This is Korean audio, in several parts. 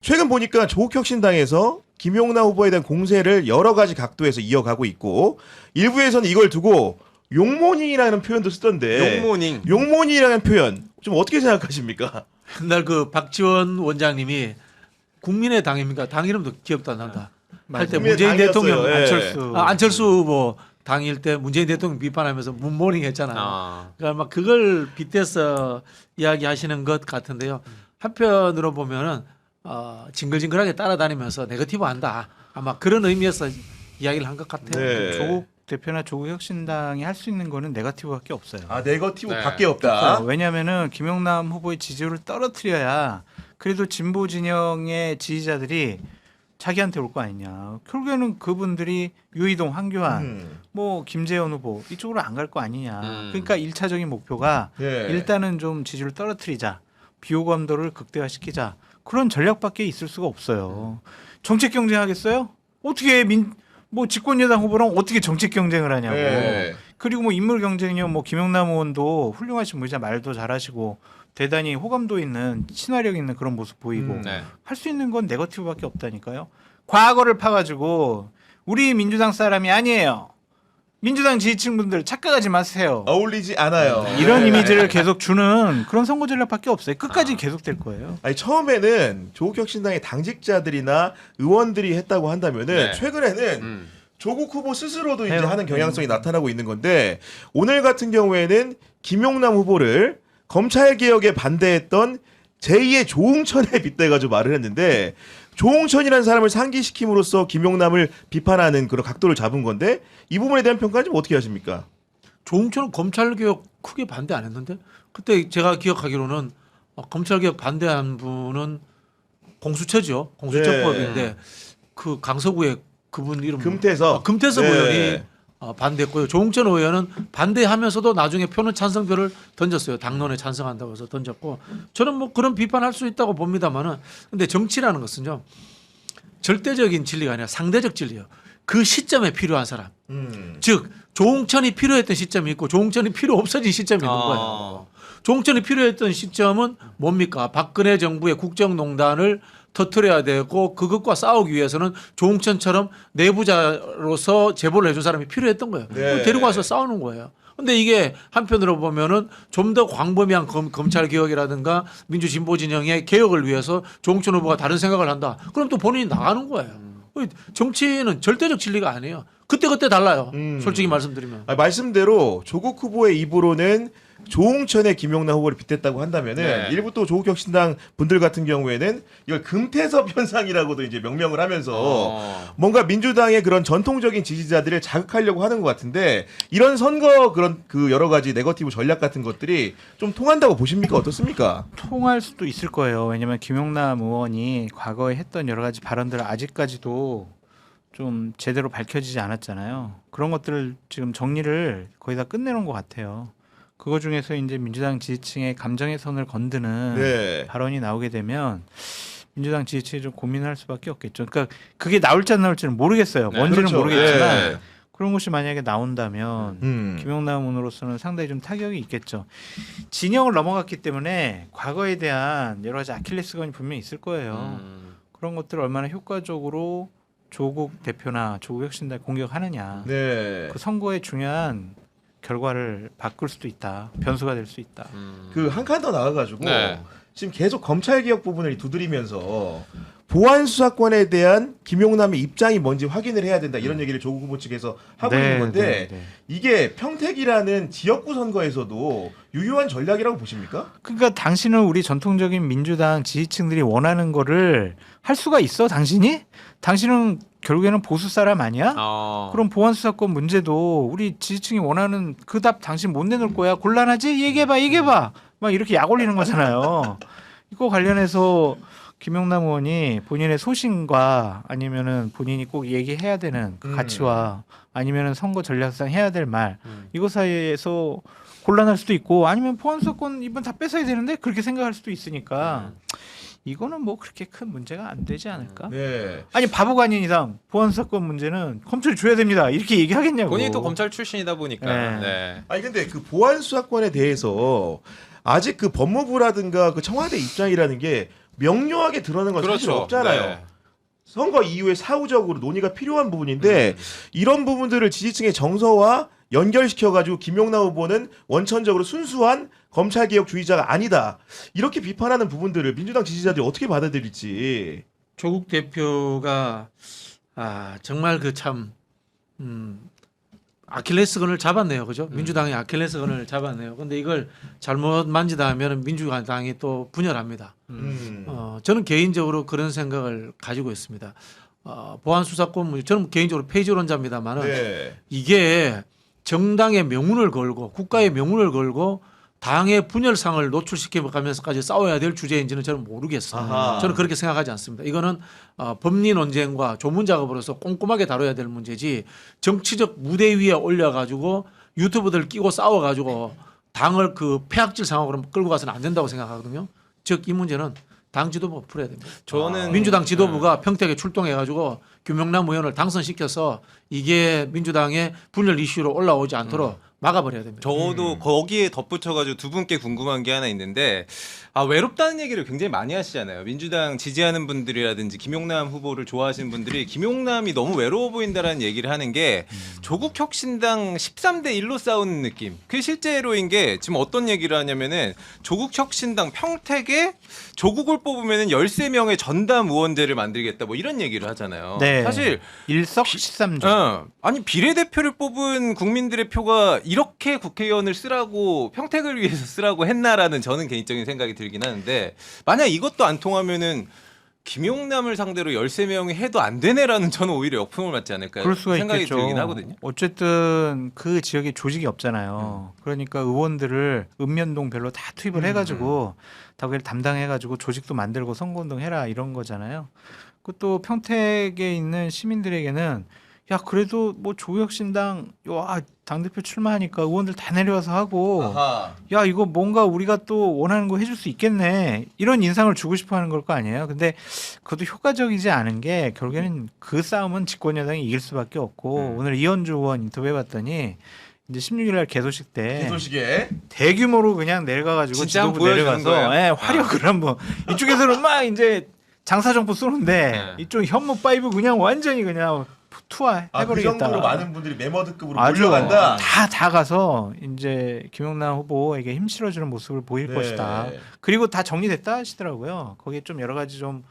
최근 보니까 조국혁신당에서 김용남 후보에 대한 공세를 여러 가지 각도에서 이어가고 있고 일부에서는 이걸 두고 용모닝이라는 표현도 쓰던데 용모닝. 용모닝이라는 표현 좀 어떻게 생각하십니까? 옛날 그 박지원 원장님이 국민의 당입니까? 당 이름도 기억도 안 난다. 할 때 국민의 문재인 대통령 당이었어요. 예. 안철수 후보 당일 때 문재인 대통령 비판하면서 문모닝 했잖아요. 그러니까 막 그걸 빗대서 이야기하시는 것 같은데요. 한편으로 보면은 징글징글하게 따라다니면서 네거티브 한다. 아마 그런 의미에서 이야기를 한 것 같아요. 네. 조국 대표나 조국혁신당이 할 수 있는 거는 네거티브밖에 없어요. 아 네거티브 네. 밖에 없다. 왜냐하면은 김용남 후보의 지지율을 떨어뜨려야 그래도 진보 진영의 지지자들이 자기한테 올 거 아니냐. 결국에는 그분들이 유이동, 황교안, 뭐 김재현 후보 이쪽으로 안 갈 거 아니냐. 그러니까 1차적인 목표가 예. 일단은 좀 지지율을 떨어뜨리자. 비호감도를 극대화시키자. 그런 전략밖에 있을 수가 없어요. 정책 경쟁하겠어요? 어떻게 뭐 집권여당 후보랑 어떻게 정책 경쟁을 하냐고. 예. 그리고 뭐 인물 경쟁이요. 뭐 김용남 의원도 훌륭하신 분이자 말도 잘하시고 대단히 호감도 있는 친화력 있는 그런 모습 보이고 네. 할 수 있는 건 네거티브밖에 없다니까요. 과거를 파가지고 우리 민주당 사람이 아니에요. 민주당 지지층분들 착각하지 마세요. 어울리지 않아요. 이런 예. 이미지를 계속 주는 그런 선거 전략밖에 없어요. 끝까지 계속될 거예요. 아니 처음에는 조국혁신당의 당직자들이나 의원들이 했다고 한다면은 네. 최근에는 조국 후보 스스로도 이제 해요. 하는 경향성이 나타나고 있는 건데 오늘 같은 경우에는 김용남 후보를 검찰 개혁에 반대했던 제2의 조응천에 빗대가지고 말을 했는데 조응천이라는 사람을 상기시킴으로써 김용남을 비판하는 그런 각도를 잡은 건데 이 부분에 대한 평가는 좀 어떻게 하십니까? 조홍천은 검찰개혁 크게 반대 안 했는데 그때 제가 기억하기로는 검찰개혁 반대한 분은 공수처죠. 공수처법인데 그 강서구의 그분 이름 금태섭. 금태섭 네. 의원이 반대했고요. 조홍천 의원은 반대하면서도 나중에 표는 찬성표를 던졌어요. 당론에 찬성한다고 해서 던졌고 저는 뭐 그런 비판할 수 있다고 봅니다만은 근데 정치라는 것은요 절대적인 진리가 아니라 상대적 진리예요. 그 시점에 필요한 사람. 즉 조홍천이 필요했던 시점이 있고 조홍천이 필요 없어진 시점이 있는 거예요. 조홍천이 필요했던 시점은 뭡니까? 박근혜 정부의 국정농단을 터뜨려야 되고 그것과 싸우기 위해서는 조홍천처럼 내부자로서 제보를 해준 사람이 필요했던 거예요. 네. 데리고 와서 싸우는 거예요. 근데 이게 한편으로 보면은 좀 더 광범위한 검찰 개혁이라든가 민주진보 진영의 개혁을 위해서 조홍천 후보가 다른 생각을 한다. 그럼 또 본인이 나가는 거예요. 정치는 절대적 진리가 아니에요. 그때 달라요. 솔직히 말씀드리면. 말씀대로 조국 후보의 입으로는 조홍천의 김용남 후보를 빗댔다고 한다면은 네. 일부 또 조국혁신당 분들 같은 경우에는 이걸 금태섭 현상이라고도 이제 명명을 하면서 뭔가 민주당의 그런 전통적인 지지자들을 자극하려고 하는 것 같은데 이런 선거 그런 그 여러 가지 네거티브 전략 같은 것들이 좀 통한다고 보십니까? 어떻습니까? 통할 수도 있을 거예요. 왜냐하면 김용남 의원이 과거에 했던 여러 가지 발언들을 아직까지도 좀 제대로 밝혀지지 않았잖아요. 그런 것들을 지금 정리를 거의 다 끝내놓은 것 같아요. 그거 중에서 이제 민주당 지지층의 감정의 선을 건드는 네. 발언이 나오게 되면 민주당 지지층이 좀 고민할 수밖에 없겠죠. 그러니까 그게 나올지 안 나올지는 모르겠어요. 네. 뭔지는 그렇죠. 모르겠지만 네. 그런 것이 만약에 나온다면 김용남 의원으로서는 상당히 좀 타격이 있겠죠. 진영을 넘어갔기 때문에 과거에 대한 여러 가지 아킬레스건이 분명히 있을 거예요. 그런 것들을 얼마나 효과적으로 조국 대표나 조국 혁신당 공격하느냐. 네. 그 선거의 중요한 결과를 바꿀 수도 있다. 변수가 될 수 있다. 그 한 칸 더 나가가지고 네. 지금 계속 검찰 개혁 부분을 두드리면서 보안 수사권에 대한 김용남의 입장이 뭔지 확인을 해야 된다 이런 얘기를 조국 후보 측에서 하고 네, 있는 건데 네, 네. 이게 평택이라는 지역구 선거에서도 유효한 전략이라고 보십니까? 그러니까 당신은 우리 전통적인 민주당 지지층들이 원하는 거를 할 수가 있어? 당신은 결국에는 보수 사람 아니야? 그럼 보안 수사권 문제도 우리 지지층이 원하는 그 답 당신 못 내놓을 거야. 곤란하지? 얘기해봐. 막 이렇게 약 올리는 거잖아요. 이거 관련해서 김용남 의원이 본인의 소신과 아니면은 본인이 꼭 얘기해야 되는 그 가치와 아니면은 선거 전략상 해야 될 말 이거 사이에서 곤란할 수도 있고 아니면 보안 수사권 이번 다 뺏어야 되는데 그렇게 생각할 수도 있으니까 이거는 뭐 그렇게 큰 문제가 안 되지 않을까? 네. 아니 바보가 아닌 이상 보안 수사권 문제는 검찰이 줘야 됩니다. 이렇게 얘기하겠냐고. 본인이 또 검찰 출신이다 보니까. 네. 네. 아니 근데 그 보안 수사권에 대해서 아직 그 법무부라든가 그 청와대 입장이라는 게 명료하게 드러나는 건 사실 그렇죠. 없잖아요. 네. 선거 이후에 사후적으로 논의가 필요한 부분인데 이런 부분들을 지지층의 정서와 연결시켜가지고 김용남 후보는 원천적으로 순수한 검찰개혁주의자가 아니다. 이렇게 비판하는 부분들을 민주당 지지자들이 어떻게 받아들일지. 조국 대표가 정말 그 참 아킬레스건을 잡았네요, 그죠? 민주당이 아킬레스건을 잡았네요. 근데 이걸 잘못 만지다 하면 민주당이 또 분열합니다. 저는 개인적으로 그런 생각을 가지고 있습니다. 보안 수사권 문제, 저는 개인적으로 폐지론자입니다만은 네. 이게 정당의 명운을 걸고 국가의 명운을 걸고 당의 분열상을 노출시켜가면서까지 싸워야 될 주제인지는 저는 모르겠어요. 아하. 저는 그렇게 생각하지 않습니다. 이거는 법리 논쟁과 조문 작업으로서 꼼꼼하게 다뤄야 될 문제지 정치적 무대 위에 올려가지고 유튜브들 끼고 싸워가지고 당을 그 폐악질 상황으로 끌고 가서는 안 된다고 생각하거든요. 즉 이 문제는 당 지도부가 풀어야 됩니다. 저는 민주당 지도부가 평택에 출동해가지고 김용남 의원을 당선시켜서 이게 민주당의 분열 이슈로 올라오지 않도록 막아버려야 됩니다. 저도 거기에 덧붙여가지고 두 분께 궁금한 게 하나 있는데 외롭다는 얘기를 굉장히 많이 하시잖아요. 민주당 지지하는 분들이라든지 김용남 후보를 좋아하시는 분들이 김용남이 너무 외로워 보인다라는 얘기를 하는 게 조국 혁신당 13대 1로 싸우는 느낌. 그게 실제로인 게 지금 어떤 얘기를 하냐면은 조국 혁신당 평택에 조국을 뽑으면은 13명의 전담 의원제를 만들겠다 뭐 이런 얘기를 하잖아요. 네. 사실 일석십삼조. 아니 비례대표를 뽑은 국민들의 표가 이렇게 국회의원을 쓰라고 평택을 위해서 쓰라고 했나라는 저는 개인적인 생각이 들긴 하는데 만약 이것도 안 통하면은 김용남을 상대로 13명이 해도 안 되네라는 저는 오히려 역풍을 맞지 않을까 그럴 수가 생각이 있겠죠. 들긴 하거든요. 어쨌든 그 지역에 조직이 없잖아요. 그러니까 의원들을 읍면동별로 다 투입을 해가지고 다 그걸 담당해가지고 조직도 만들고 선거운동 해라 이런 거잖아요. 그것도 평택에 있는 시민들에게는 야 그래도 뭐 조혁신당 당대표 출마하니까 의원들 다 내려와서 하고 아하. 야 이거 뭔가 우리가 또 원하는 거 해줄 수 있겠네 이런 인상을 주고 싶어하는 걸 거 아니에요. 근데 그것도 효과적이지 않은 게 결국에는 그 싸움은 집권여당이 이길 수밖에 없고 오늘 이현주 의원 인터뷰해봤더니 이제 16일날 개소식 때 개소식에 대규모로 그냥 내려가가지고 진짜 지도부 한번 보여주는 내려가서 거예요? 화력을 한번 이쪽에서는 막 이제 장사정포 쏘는데 네. 이쪽 현무5 그냥 완전히 그냥 그 투하해버리겠다. 정도로 많은 분들이 메머드급으로 아주 몰려간다. 다 가서 이제 김용남 후보에게 힘 실어주는 모습을 보일 네. 것이다. 그리고 다 정리됐다 하시더라고요. 거기에 좀 여러 가지 좀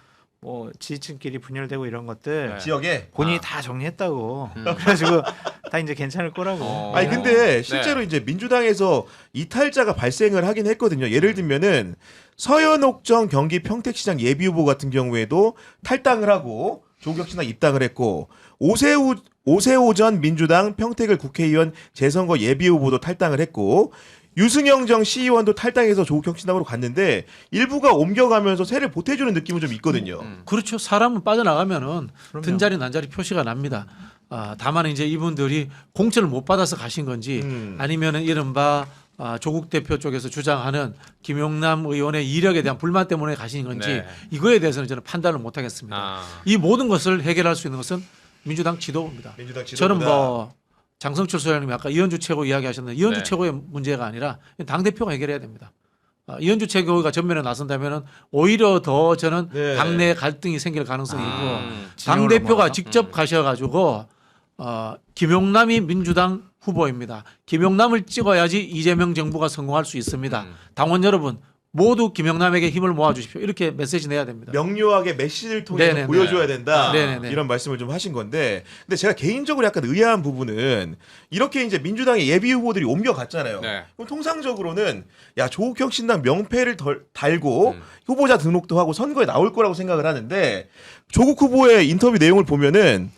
뭐 지지층끼리 분열되고 이런 것들 네. 지역에. 본인이 다 정리했다고. 그래가지고 다 이제 괜찮을 거라고. 아니 근데 실제로 이제 민주당에서 이탈자가 발생을 하긴 했거든요. 예를 들면은 서현옥정 경기 평택시장 예비후보 같은 경우에도 탈당을 하고 조국혁신당 입당을 했고 오세호 전 민주당 평택을 국회의원 재선거 예비후보도 탈당을 했고 유승영 전 시의원도 탈당해서 조국혁신당으로 갔는데 일부가 옮겨가면서 새를 보태주는 느낌은 좀 있거든요. 그렇죠. 사람은 빠져나가면은 그럼요. 든자리 난자리 표시가 납니다. 다만 이제 이분들이 공천을 못 받아서 가신 건지 아니면은 이른바 조국 대표 쪽에서 주장하는 김용남 의원의 이력에 대한 불만 때문에 가신 건지 네. 이거에 대해서는 저는 판단을 못 하겠습니다. 이 모든 것을 해결할 수 있는 것은 민주당 지도부입니다. 민주당 저는 지도부다. 뭐 장성철 소장님이 아까 이현주 최고 이야기하셨는데 이현주 네. 최고의 문제가 아니라 당 대표가 해결해야 됩니다. 이현주 최고가 전면에 나선다면은 오히려 더 저는 네. 당내 갈등이 생길 가능성이 있고 당 진영을 대표가 넘어가서? 직접 가셔가지고 김용남이 민주당 후보입니다. 김용남을 찍어야지 이재명 정부가 성공할 수 있습니다. 당원 여러분 모두 김용남에게 힘을 모아주십시오. 이렇게 메시지 내야 됩니다. 명료하게 메시지를 통해서 네네네. 보여줘야 된다. 네네네. 이런 말씀을 좀 하신 건데, 근데 제가 개인적으로 약간 의아한 부분은 이렇게 이제 민주당의 예비 후보들이 옮겨갔잖아요. 네. 그럼 통상적으로는 야 조국혁신당 명패를 달고 후보자 등록도 하고 선거에 나올 거라고 생각을 하는데 조국 후보의 인터뷰 내용을 보면은.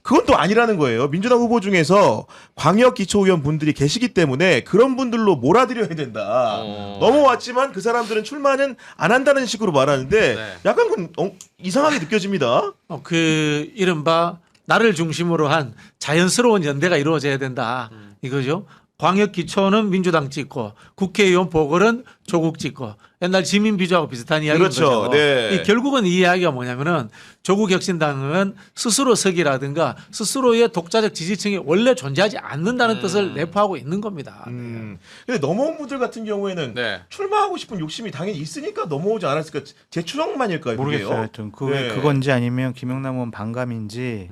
그건 또 아니라는 거예요. 민주당 후보 중에서 광역기초의원 분들이 계시기 때문에 그런 분들로 몰아들여야 된다. 넘어왔지만 그 사람들은 출마는 안 한다는 식으로 말하는데 네. 약간 그건 이상하게 느껴집니다. 그 이른바 나를 중심으로 한 자연스러운 연대가 이루어져야 된다. 이거죠. 광역 기초는 민주당 찍고 국회의원 보궐은 조국 찍고 옛날 지민 비조하고 비슷한 이야기인 그렇죠. 거죠. 네. 이 결국은 이 이야기가 뭐냐면은 조국 혁신당은 스스로 석이라든가 스스로의 독자적 지지층이 원래 존재하지 않는다는 뜻을 내포하고 있는 겁니다. 근데 넘어온 분들 같은 경우에는 네. 출마하고 싶은 욕심이 당연히 있으니까 넘어오지 않았을까? 제 추정만일까요? 모르겠어요. 그게요? 하여튼 네. 그건지 아니면 김영남 의원 반감인지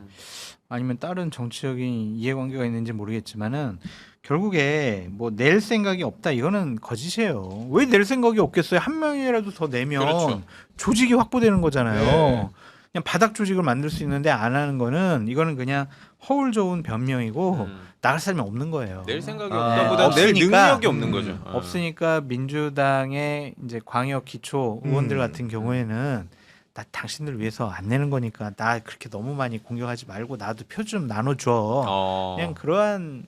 아니면 다른 정치적인 이해관계가 있는지 모르겠지만은 결국에 뭐 낼 생각이 없다 이거는 거짓이에요. 왜 낼 생각이 없겠어요? 한 명이라도 더 내면 그렇죠. 조직이 확보되는 거잖아요. 네. 그냥 바닥 조직을 만들 수 있는데 안 하는 거는 이거는 그냥 허울 좋은 변명이고 나갈 사람이 없는 거예요. 낼 생각이 아, 없다보다 낼 없으니까, 능력이 없는 거죠. 없으니까 민주당의 이제 광역 기초 의원들 같은 경우에는 나 당신들 위해서 안 내는 거니까 나 그렇게 너무 많이 공격하지 말고 나도 표 좀 나눠줘. 그냥 그러한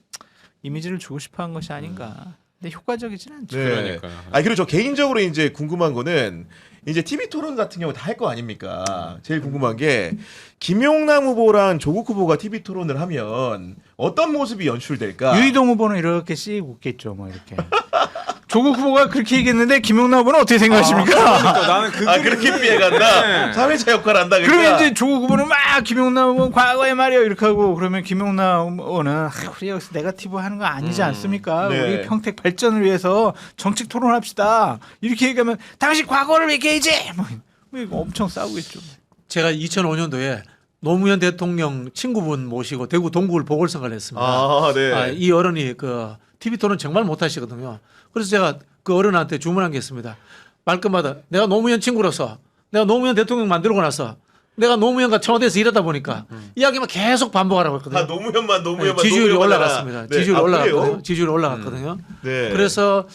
이미지를 주고 싶어한 것이 아닌가. 근데 효과적이진 않죠. 네. 그러니까요. 아 그리고 저 개인적으로 이제 궁금한 거는 이제 TV 토론 같은 경우 다 할 거 아닙니까? 제일 궁금한 게 김용남 후보랑 조국 후보가 TV 토론을 하면 어떤 모습이 연출될까? 유이동 후보는 이렇게 씩 웃겠죠, 뭐 이렇게. 조국 후보가 그렇게 얘기했는데 김용남 후보는 어떻게 생각하십니까? 그러니까 나는 그 아 그렇게 피해간다. 네. 사회자 역할을 한다. 그러니까. 그러면 이제 조국 후보는 막 김용남 후보 과거에 말이야 이렇게 하고 그러면 김용남 후보는 우리 여기서 네거티브 하는 거 아니지 않습니까? 네. 우리 평택 발전을 위해서 정책 토론합시다. 이렇게 얘기하면 당신 과거를 얘기해야지. 뭐 이거 엄청 싸우겠죠. 제가 2005년도에 노무현 대통령 친구분 모시고 대구 동구를 보궐선거를 했습니다. 아 네. 아, 이 어른이 그 TV 토론 정말 못하시거든요. 그래서 제가 그 어른한테 주문한 게 있습니다. 말끝마다 내가 노무현 친구로서 내가 노무현 대통령 만들고 나서 내가 노무현과 청와대에서 일하다 보니까 이야기만 계속 반복하라고 했거든요. 아 노무현만 네, 지지율이 노무현만 올라갔습니다. 하라. 지지율이 아, 올라갔거든요. 그래요? 지지율이 올라갔거든요. 네. 그래서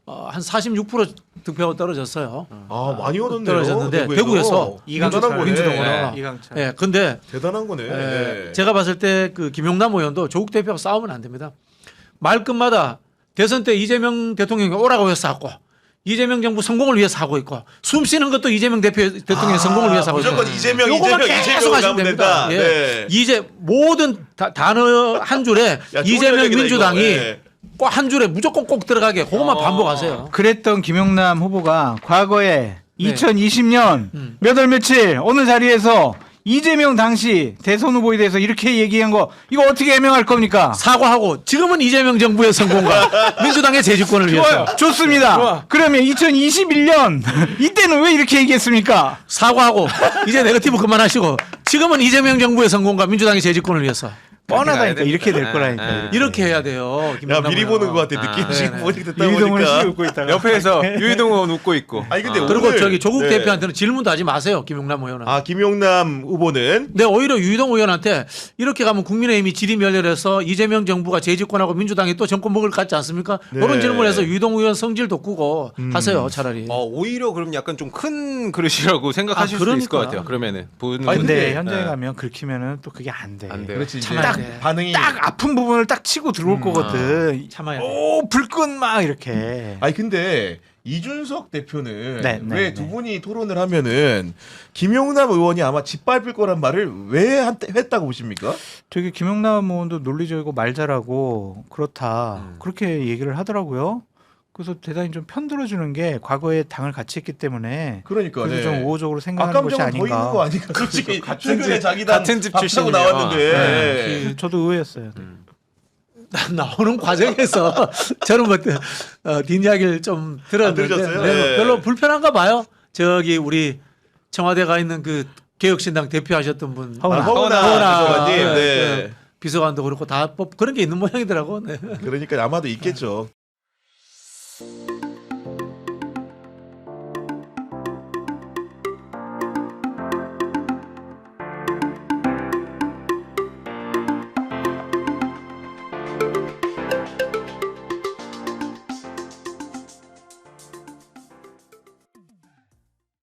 한 46% 득표가 떨어졌어요. 아 많이 얻었네요. 떨어졌는데 대구에서 대단한 거네. 민주당으로. 이강철. 예, 근데 대단한 거네. 네. 제가 봤을 때 그 김용남 의원도 조국 대표하고 싸우면 안 됩니다. 말끝마다 대선 때 이재명 대통령이 오라고 해서 하고 이재명 정부 성공을 위해서 하고 있고 숨 쉬는 것도 이재명 대통령의 성공을 위해서 하고 있고 무조건 이재명 요거만 이재명 계속 이재명 하시면 가면 됩니다. 된다. 예. 네. 이제 모든 단어 한 줄에 야, 좋은 이재명 전략이다, 민주당이 이거. 네. 꼭 한 줄에 무조건 꼭 들어가게 그것만 반복하세요. 그랬던 김용남 후보가 과거에 네. 2020년 몇 월 며칠 어느 자리에서 이재명 당시 대선 후보에 대해서 이렇게 얘기한 거 이거 어떻게 해명할 겁니까? 사과하고 지금은 이재명 정부의 성공과 민주당의 재집권을 위해서 좋아요. 좋습니다. 좋아. 그러면 2021년 이때는 왜 이렇게 얘기했습니까? 사과하고 이제 네거티브 그만하시고 지금은 이재명 정부의 성공과 민주당의 재집권을 위해서 뻔하다니까 가야 이렇게 될 됩니다. 거라니까. 네. 이렇게 해야 돼요. 야 김용남 미리 의원. 보는 것 같아. 느낌 지금 네네. 보니까 듣다 유이동을 보니까. 씌우고 있다가 옆에서 유이동 의원 웃고 있고. 아니 근데 그리고 오늘 저기 조국 네. 대표한테는 질문도 하지 마세요. 김용남 의원은. 아 김용남 후보는 근데 오히려 유이동 의원한테 이렇게 가면 국민의힘이 질이 멸렬해서 이재명 정부가 재집권하고 민주당이 또 정권 먹을 것 같지 않습니까? 네. 그런 질문에서 유이동 의원 성질 돋구고 하세요. 차라리. 오히려 그럼 약간 좀 큰 그릇이라고 생각하실 수도 있을 것 그러니까. 같아요. 그러면은 보는 아니, 근데 근데, 현장에 네. 가면 긁히면은 또 그게 안 돼. 안 돼요. 그렇지 이제 참아야 딱 돼. 반응이 딱 아픈 부분을 딱 치고 들어올 거거든. 참아야 돼. 오 불끈 막 이렇게. 아니 근데 이준석 대표는 네, 네, 왜 두 네. 분이 토론을 하면은 김용남 의원이 아마 짓밟을 거란 말을 왜 했다고 보십니까? 되게 김용남 의원도 논리적이고 말 잘하고 그렇다 그렇게 얘기를 하더라고요. 그래서 대단히 좀 편들어주는 게 과거에 당을 같이 했기 때문에 그러니까 그래서 네. 좀 우호적으로 생각하는 것이 악감정은 더 있는 아닌가. 거 아닌가? 솔직히 같은 최근에 집- 자기 당 같은 집 밥 타고 출신이네요. 나왔는데 네. 저도 의외였어요. 나오는 과정에서 저는 뭐 뒷이야기를 좀 들었는데 들으셨어요? 네, 네. 별로 불편한가 봐요. 저기 우리 청와대 가 있는 그 개혁신당 대표하셨던 분 허은하. 허은하 비서관님. 네, 네. 비서관도 그렇고 다 뭐 그런 게 있는 모양이더라고. 네. 그러니까 아마도 있겠죠.